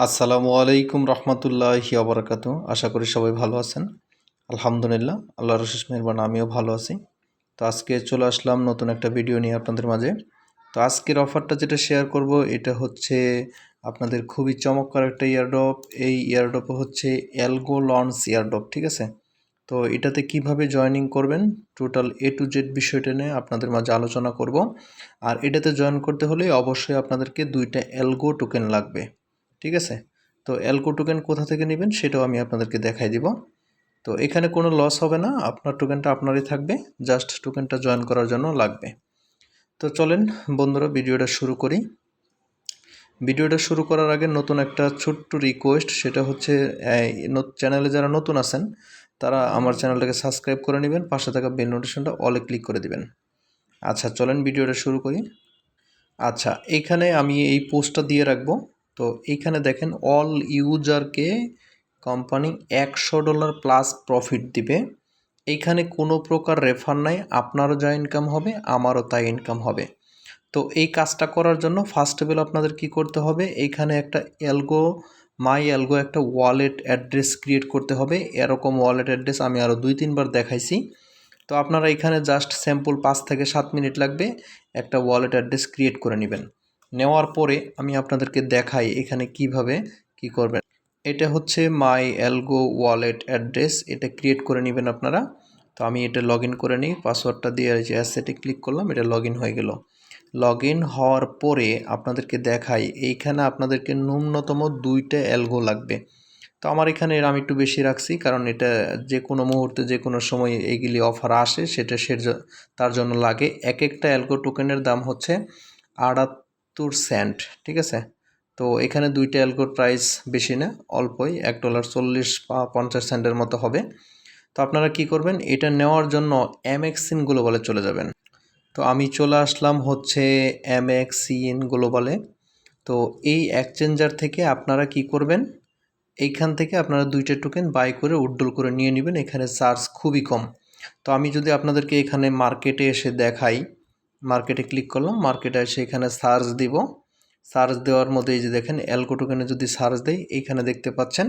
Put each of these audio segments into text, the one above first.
আসসালামু আলাইকুম রহমতুল্লাহি ওবরাকাতু। আশা করি সবাই ভালো আছেন। আলহামদুলিল্লাহ, আল্লাহর অশেষ মেহেরবানি আমিও ভালো আছি। তো আজকে চলে আসলাম নতুন একটা ভিডিও নিয়ে আপনাদের মাঝে। তো আজকের অফারটা যেটা শেয়ার করব এটা হচ্ছে আপনাদের খুবই চমৎকার একটা ইয়ারড্রপ। এই ইয়ারড্রপে হচ্ছে অ্যালগোলঞ্চ ইয়ারড্রপ, ঠিক আছে? তো এটাতে কিভাবে জয়েনিং করবেন টোটাল A to Z বিষয়টা নিয়ে আপনাদের মাঝে আলোচনা করব। আর এটাতে জয়েন করতে হলে অবশ্যই আপনাদেরকে 2টা অ্যালগো টোকেন লাগবে, ঠিক আছে? তো অ্যালগো টোকেন কোথা থেকে নেবেন সেটাও আমি আপনাদেরকে দেখাই দিব। তো এখানে কোনো লস হবে না, আপনার টোকেনটা আপনারই থাকবে, জাস্ট টোকেনটা জয়েন করার জন্য লাগবে। তো চলেন বন্ধুরা ভিডিওটা শুরু করি। ভিডিওটা শুরু করার আগে নতুন একটা ছোট্ট রিকোয়েস্ট, সেটা হচ্ছে চ্যানেলে যারা নতুন আছেন তারা আমার চ্যানেলটাকে সাবস্ক্রাইব করে নেবেন, পাশে থাকা বেল নোটিফিকেশনটা অলে ক্লিক করে দিবেন। আচ্ছা চলেন ভিডিওটা শুরু করি। আচ্ছা, এইখানে আমি এই পোস্টটা দিয়ে রাখবো। তো এইখানে দেখেন অল ইউজারকে কোম্পানি $100 প্লাস প্রফিট দিবে। এইখানে কোনো প্রকার রেফার নাই, আপনারও যা ইনকাম হবে আমারও তাই ইনকাম হবে। তো এই কাজটা করার জন্য ফার্স্ট অফ অল আপনাদের কি করতে হবে, এইখানে একটা মাই অ্যালগো একটা ওয়ালেট অ্যাড্রেস ক্রিয়েট করতে হবে। এরকম ওয়ালেট অ্যাড্রেস আমি আরও 2-3 বার দেখাইছি। তো আপনারা এখানে জাস্ট স্যাম্পল 5 থেকে 7 মিনিট লাগবে, একটা ওয়ালেট অ্যাড্রেস ক্রিয়েট করে নেবেন। নেওয়ার পরে আমি আপনাদেরকে দেখাই এখানে কিভাবে কি করবেন। এটা হচ্ছে মাই অ্যালগো ওয়ালেট অ্যাড্রেস, এটা ক্রিয়েট করে নেবেন আপনারা। তো আমি এটা লগ ইন করে নিই, পাসওয়ার্ডটা দিয়ে যে অ্যাসেটে ক্লিক করলাম, এটা লগ ইন হয়ে গেল। লগ ইন হওয়ার পরে আপনাদেরকে দেখাই এইখানে আপনাদেরকে ন্যূনতম 2টা অ্যালগো লাগবে। তো আমার এখানে আমি একটু বেশি রাখছি, কারণ এটা যে কোনো মুহূর্তে যে কোনো সময় এইগুলি অফার আসে, সেটা তার জন্য লাগে। এক একটা অ্যালগো টোকেনের দাম হচ্ছে 78 সেন্ট, ঠিক আছে? তো এখানে 2টা অ্যালগোর প্রাইস বেশি না, অল্পই, $1.40 বা 50 সেন্টের মতো হবে। তো আপনারা কি করবেন, এটা নেওয়ার জন্য এমএক্সিন গ্লোবালে চলে যাবেন। তো আমি চলে আসলাম হচ্ছে এমএক্সিন গ্লোবালে। তো এই এক্সচেঞ্জার থেকে আপনারা কি করবেন, এইখান থেকে আপনারা 2টা টোকেন বাই করে উইথড্রল করে নিয়ে নেবেন। এখানে চার্জ খুবই কম। তো আমি যদি আপনাদেরকে এখানে মার্কেটে এসে দেখাই, মার্কেটে ক্লিক করলাম, মার্কেটে এসে এখানে সার্চ দিব। সার্চ দেওয়ার মধ্যে এই যে দেখেন অ্যালগো টোকেনে যদি সার্চ দেই, এইখানে দেখতে পাচ্ছেন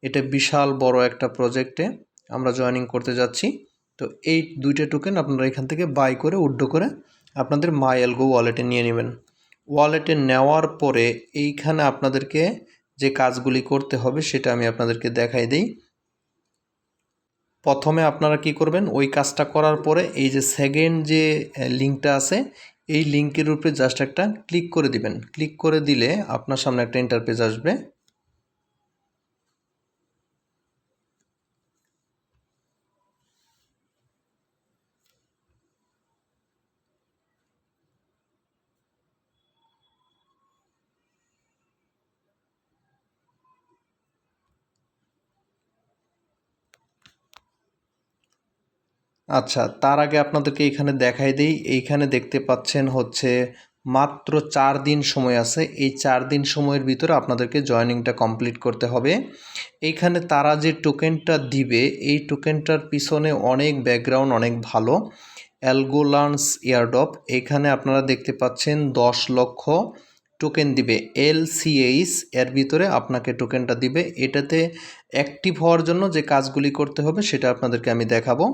এটা বিশাল বড় একটা প্রজেক্টে আমরা জয়েনিং করতে যাচ্ছি। তো এই 2টা টোকেন আপনারা এখান থেকে বাই করে উইথড্র করে আপনাদের মাই অ্যালগো ওয়ালেটে নিয়ে নেবেন। ওয়ালেটে নেওয়ার পরে এইখানে আপনাদেরকে যে কাজগুলি করতে হবে সেটা আমি আপনাদেরকে দেখাই দিই। প্রথমে আপনারা কি করবেন, ওই কাজটা করার পরে এই যে সেকেন্ড যে লিঙ্কটা আছে, এই লিঙ্কের উপরে জাস্ট একটা ক্লিক করে দিবেন। ক্লিক করে দিলে আপনার সামনে একটা ইন্টারফেস আসবে। আচ্ছা, তার আগে আপনাদেরকে এখানে দেখাই দিই। এইখানে দেখতে পাচ্ছেন হচ্ছে মাত্র 4 দিন সময় আছে। এই 4 দিন সময়ের ভিতরে আপনাদেরকে জয়েনিংটা কমপ্লিট করতে হবে। এইখানে তারা যে টোকেনটা দিবে, এই টোকেনটার পিছনে অনেক ব্যাকগ্রাউন্ড অনেক ভালো। অ্যালগোলান্স এয়ারড্রপ, এখানে আপনারা দেখতে পাচ্ছেন 10 লক্ষ টোকেন দিবে। LCH এর ভিতরে আপনাকে টোকেনটা দিবে। এটাতে অ্যাক্টিভ হওয়ার জন্য যে কাজগুলি করতে হবে সেটা আপনাদেরকে আমি দেখাবো।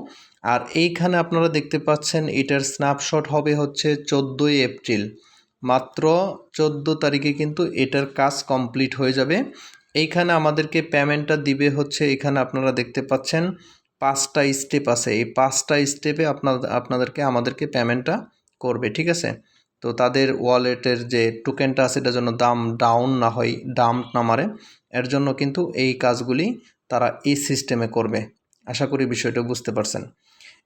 আর এইখানে আপনারা দেখতে পাচ্ছেন এটার স্ন্যাপশট হবে হচ্ছে 14 এপ্রিল, মাত্র 14 তারিখে কিন্তু এটার কাজ কমপ্লিট হয়ে যাবে। এইখানে আমাদেরকে পেমেন্টটা দিবে হচ্ছে, এখানে আপনারা দেখতে পাচ্ছেন 5টা স্টেপ আছে। এই 5টা স্টেপে আমাদেরকে পেমেন্টটা করবে, ঠিক আছে? তো তাদের ওয়ালেটের যে টোকেনটা আছে এটার জন্য দাম ডাউন না হয়, ডাম্প না মারে, এর জন্য কিন্তু এই কাজগুলি তারা এই সিস্টেমে করবে। আশা করি বিষয়টা বুঝতে পারছেন।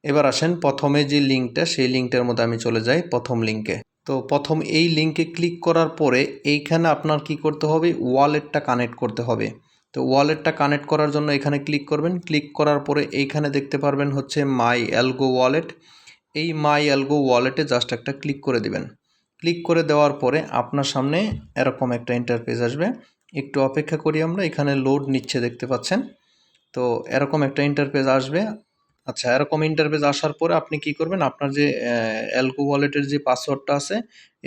এবার আসেন প্রথমে যে লিঙ্কটা, সেই লিঙ্কটার মধ্যে আমি চলে যাই, প্রথম লিঙ্কে। তো প্রথম এই লিঙ্কে ক্লিক করার পরে এইখানে আপনার কি করতে হবে, ওয়ালেটটা কানেক্ট করতে হবে। তো ওয়ালেটটা কানেক্ট করার জন্য এখানে ক্লিক করবেন। ক্লিক করার পরে এইখানে দেখতে পারবেন হচ্ছে মাই অ্যালগো ওয়ালেট। এই মাই অ্যালগো ওয়ালেটে জাস্ট একটা ক্লিক করে দিবেন। ক্লিক করে দেওয়ার পরে আপনার সামনে এরকম একটা ইন্টারফেস আসবে। একটু অপেক্ষা করি আমরা, এখানে লোড নিচ্ছে দেখতে পাচ্ছেন। তো এরকম একটা ইন্টারফেস আসবে। আচ্ছা, এরকম ইন্টারফেস আসার পরে আপনি কি করবেন, আপনার যে অ্যালগো ওয়ালেটের যে পাসওয়ার্ডটা আছে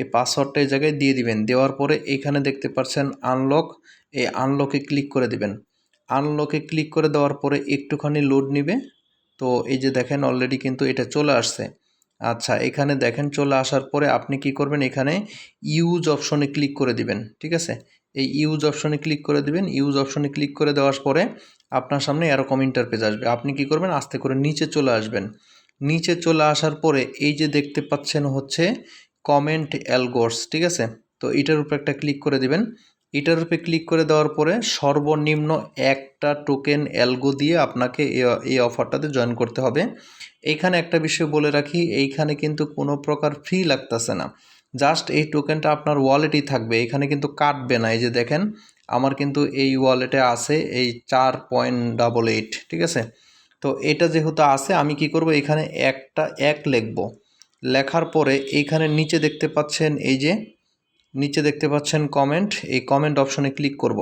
এই পাসওয়ার্ডটা এই জায়গায় দিয়ে দিবেন। দেওয়ার পরে এইখানে দেখতে পাচ্ছেন আনলক, এই আনলকে ক্লিক করে দিবেন। আনলকে ক্লিক করে দেওয়ার পরে একটুখানি লোড নিবে। তো এই যে দেখেন অলরেডি কিন্তু এটা চলে আসছে। আচ্ছা, এখানে দেখেন চলে আসার পরে আপনি কি করবেন, এখানে ইউজ অপশনে ক্লিক করে দিবেন। ঠিক আছে, এই ইউজ অপশনে ক্লিক করে দিবেন। ইউজ অপশনে ক্লিক করে দেওয়ার পরে আপনার সামনে এরকম ইন্টারফেস আসবে। আপনি কি করবেন, আস্তে করে নিচে চলে আসবেন। নিচে চলে আসার পরে এই যে দেখতে পাচ্ছেন হচ্ছে কমেন্ট অ্যালগোস। ঠিক আছে, তো এটার উপর একটা ক্লিক করে দিবেন। এটার উপরে ক্লিক করে দেওয়ার পরে সর্বনিম্ন একটা টোকেন অ্যালগো দিয়ে আপনাকে এই অফারটাতে জয়েন করতে হবে। এইখানে একটা বিষয় বলে রাখি, এইখানে কিন্তু কোনো প্রকার ফ্রি লাগতেছে না, জাস্ট এই টোকেনটা আপনার ওয়ালেটেই থাকবে, এখানে কিন্তু কাটবে না। এই যে দেখেন আমার কিন্তু এই ওয়ালেটে আছে এই 4.88। ঠিক আছে, তো এটা যেহেতু আছে আমি কি করব, এখানে একটা এক লিখব। লেখার পরে এইখানে নিচে দেখতে পাচ্ছেন, এই যে নিচে দেখতে পাচ্ছেন কমেন্ট, এই কমেন্ট অপশনে ক্লিক করব।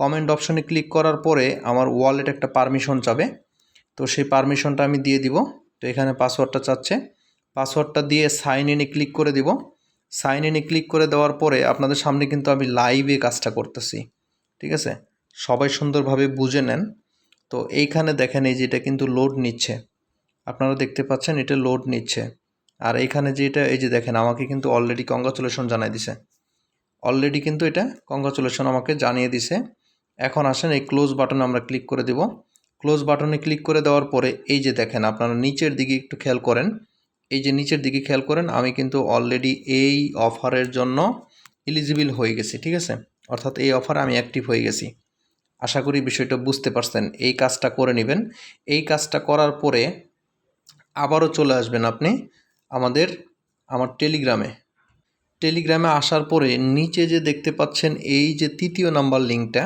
কমেন্ট অপশনে ক্লিক করার পরে আমার ওয়ালেট একটা পারমিশন চাবে, তো সেই পারমিশনটা আমি দিয়ে দিব। তো এখানে পাসওয়ার্ডটা চাচ্ছে, পাসওয়ার্ডটা দিয়ে সাইন ইনে ক্লিক করে দিব। সাইন ইনে ক্লিক করে দেওয়ার পরে আপনাদের সামনে কিন্তু আমি লাইভে কাজটা করতেছি। ঠিক আছে, সবাই সুন্দরভাবে বুঝে নেন। তো এইখানে দেখেন এই যে এটা কিন্তু লোড নিচ্ছে, আপনারা দেখতে পাচ্ছেন এটা লোড নিচ্ছে। আর এইখানে যেটা এই যে দেখেন আমাকে কিন্তু অলরেডি কংগ্রাচুলেশন জানাই দিছে, অলরেডি কিন্তু এটা কংগ্রাচুলেশন আমাকে জানিয়ে দিছে। এখন আসেন এই ক্লোজ বাটনে আমরা ক্লিক করে দেব। ক্লোজ বাটনে ক্লিক করে দেওয়ার পরে এই যে দেখেন আপনারা নিচের দিকে একটু খেয়াল করেন, এই যে নিচের দিকে খেয়াল করেন আমি কিন্তু অলরেডি এই অফারের জন্য এলিজিবল হয়ে গেছি। ঠিক আছে, অর্থাৎ এই অফারে আমি অ্যাক্টিভ হয়ে গেছি। আশা করি বিষয়টা বুঝতে পারছেন। এই কাজটা করে নেবেন। এই কাজটা করার পরে আবারও চলে আসবেন আপনি আমার টেলিগ্রামে আসার পরে নিচে যে দেখতে পাচ্ছেন এই যে তৃতীয় নাম্বার লিঙ্কটা,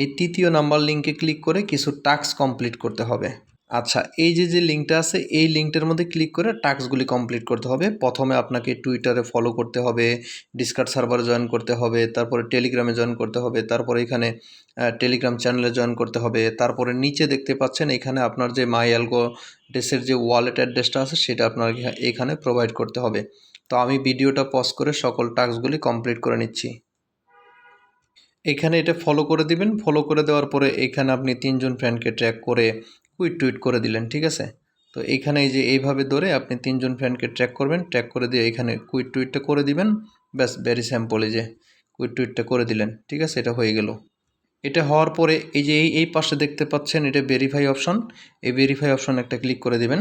এই তৃতীয় নাম্বার লিঙ্কে ক্লিক করে কিছু টাস্ক কমপ্লিট করতে হবে। আচ্ছা, এই যে লিঙ্কটা আছে এই লিঙ্কটার মধ্যে ক্লিক করে টাস্কগুলি কমপ্লিট করতে হবে। প্রথমে আপনাকে টুইটারে ফলো করতে হবে, ডিসকার্ড সার্ভারে জয়েন করতে হবে, তারপরে টেলিগ্রামে জয়েন করতে হবে, তারপরে এখানে টেলিগ্রাম চ্যানেলে জয়েন করতে হবে। তারপরে নিচে দেখতে পাচ্ছেন এখানে আপনার যে মাই অ্যালগো ডেসের যে ওয়ালেট অ্যাড্রেসটা আছে সেটা আপনার এখানে প্রোভাইড করতে হবে। তো আমি ভিডিওটা পজ করে সকল টাস্কগুলি কমপ্লিট করে নিচ্ছি। এখানে এটা ফলো করে দিবেন। ফলো করে দেওয়ার পরে এখানে আপনি 3 জন ফ্রেন্ডকে ট্র্যাগ করে টুইট করে দিলেন। ঠিক আছে, তো এইখানে এই যে এইভাবে ধরে আপনি 3 জন ফ্রেন্ডকে ট্র্যাগ করবেন, ট্র্যাগ করে দিয়ে এখানে টুইটটা করে দিবেন। ব্যাস, ভেরি সিম্পল। এই যে টুইটটা করে দিলেন। ঠিক আছে, এটা হয়ে গেল। এটা হওয়ার পরে এই যে এই পাশে দেখতে পাচ্ছেন এটা ভেরিফাই অপশন, এই ভেরিফাই অপশন একটা ক্লিক করে দিবেন।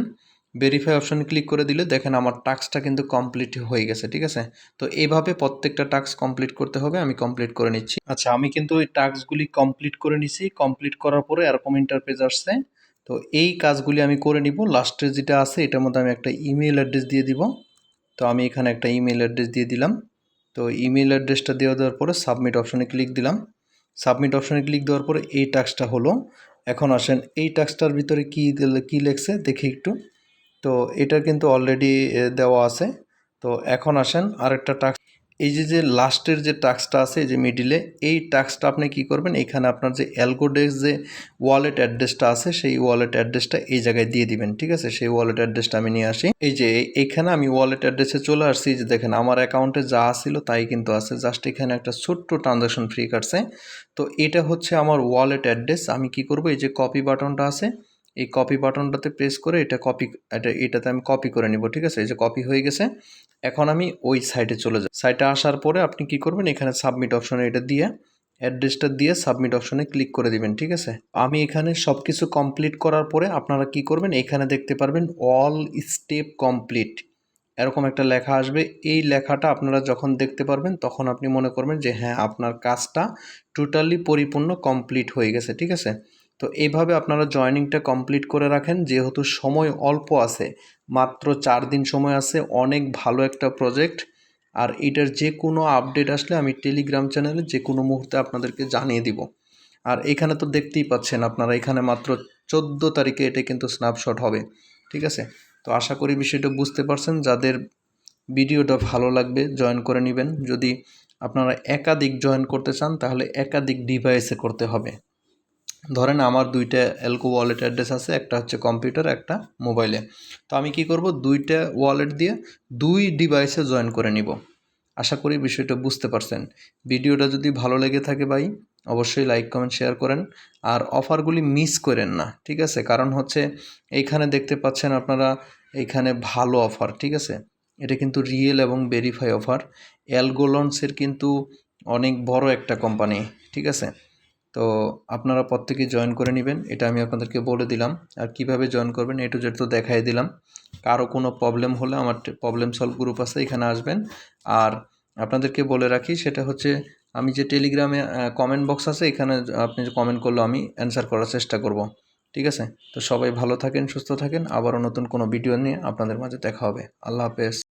ভেরিফাই অপশনে ক্লিক করে দিলে দেখেন আমার টাস্কটা কিন্তু কমপ্লিট হয়ে গেছে। ঠিক আছে, তো এইভাবে প্রত্যেকটা টাস্ক কমপ্লিট করতে হবে। আমি কমপ্লিট করে নিচ্ছি। আচ্ছা, আমি কিন্তু ওই টাস্কগুলি কমপ্লিট করে নিছি। কমপ্লিট করার পরে এরকম ইন্টারফেস আসছে। তো এই কাজগুলি আমি করে নিব। লাস্টে যেটা আছে এটার মধ্যে আমি একটা ইমেল অ্যাড্রেস দিয়ে দিব। তো আমি এখানে একটা ইমেল অ্যাড্রেস দিয়ে দিলাম। তো ইমেল অ্যাড্রেসটা দেওয়ার পরে সাবমিট অপশনে ক্লিক দিলাম। সাবমিট অপশনে ক্লিক দেওয়ার পরে এই টাস্কটা হলো। এখন আসেন এই টাস্কটার ভিতরে কী লেখছে দেখি একটু। তো এটা কিন্তু অলরেডি দেওয়া আছে। তো এখন আসেন আরেকটা টাস্ক, এই যে লাস্টের যে টাস্কটা আছে এই যে মিডিলে, এই টাস্কটা আপনি কি করবেন, এখানে আপনার যে অ্যালগোডেক্স যে ওয়ালেট অ্যাড্রেসটা আছে সেই ওয়ালেট অ্যাড্রেসটা এই জায়গায় দিয়ে দিবেন। ঠিক আছে, সেই ওয়ালেট অ্যাড্রেসটা আমি নিয়ে আসি। এই যে এইখানে আমি ওয়ালেট অ্যাড্রেসে চলে আসছি। যে দেখেন আমার অ্যাকাউন্টে যা ছিল তাই কিন্তু আছে, জাস্ট এখানে একটা ছোট্ট ট্রানজাকশন ফ্রি কাটছে। তো এটা হচ্ছে আমার ওয়ালেট অ্যাড্রেস। আমি কি করব, এই যে কপি বাটনটা আছে এই কপি বাটনটাতে প্রেস করে এটাতে আমি কপি করে নিব। ঠিক আছে, এই যে কপি হয়ে গেছে। এখন আমি ওই সাইটে চলে যাব। সাইটে আসার পরে আপনি কি করবেন, এখানে সাবমিট অপশনে এটা দিয়ে অ্যাড্রেসটা দিয়ে সাবমিট অপশনে ক্লিক করে দিবেন। ঠিক আছে, আমি এখানে সব কিছু কমপ্লিট করার পরে আপনারা কি করবেন, এখানে দেখতে পারবেন অল স্টেপ কমপ্লিট, এরকম একটা লেখা আসবে। এই লেখাটা আপনারা যখন দেখতে পারবেন তখন আপনি মনে করবেন যে হ্যাঁ আপনার কাজটা টোটালি পরিপূর্ণ কমপ্লিট হয়ে গেছে। ঠিক আছে, তো এইভাবে আপনারা জয়েনিংটা কমপ্লিট করে রাখেন। যেহেতু সময় অল্প আছে, মাত্র 4 দিন সময় আছে, অনেক ভালো একটা প্রজেক্ট। আর এটার যে কোনো আপডেট আসলে আমি টেলিগ্রাম চ্যানেলে যে কোনো মুহূর্তে আপনাদেরকে জানিয়ে দিব। আর এখানে তো দেখতেই পাচ্ছেন আপনারা, এখানে মাত্র 14 তারিখে এটা কিন্তু স্ন্যাপশট হবে। ঠিক আছে, তো আশা করি বিষয়টা বুঝতে পারছেন। যাদের ভিডিওটা ভালো লাগবে জয়েন করে নেবেন। যদি আপনারা একাধিক জয়েন করতে চান তাহলে একাধিক ডিভাইসে করতে হবে। ধরেন আমার দুইটা এলকো ওয়ালেট অ্যাড্রেস আছে, একটা হচ্ছে কম্পিউটার, একটা মোবাইলে। তো আমি কি করব, দুইটা ওয়ালেট দিয়ে দুই ডিভাইসে জয়েন করে নিব। আশা করি বিষয়টা বুঝতে পারছেন। ভিডিওটা যদি ভালো লেগে থাকে ভাই অবশ্যই লাইক কমেন্ট শেয়ার করেন, আর অফারগুলি মিস করেন না, ঠিক আছে? কারণ হচ্ছে এইখানে দেখতে পাচ্ছেন আপনারা, এইখানে ভালো অফার, ঠিক আছে? এটা কিন্তু রিয়েল এবং ভেরিফাই অফার। অ্যালগোলন্সের কিন্তু অনেক বড় একটা কোম্পানি, ঠিক আছে? তো আপনারা প্রত্যেকেই জয়েন করে নেবেন, এটা আমি আপনাদেরকে বলে দিলাম। আর কিভাবে জয়েন করবেন A to Z তো দেখাই দিলাম। কারো কোনো প্রবলেম হলে আমার প্রবলেম সলভ গ্রুপ আছে, এখানে আসবেন। আর আপনাদেরকে বলে রাখি, সেটা হচ্ছে আমি যে টেলিগ্রামে কমেন্ট বক্স আছে, এখানে আপনি কমেন্ট করলে আমি অ্যান্সার করার চেষ্টা করব, ঠিক আছে? তো সবাই ভালো থাকেন, সুস্থ থাকেন, আবারও নতুন কোনো ভিডিও নিয়ে আপনাদের মাঝে দেখা হবে। আল্লাহ হাফেজ।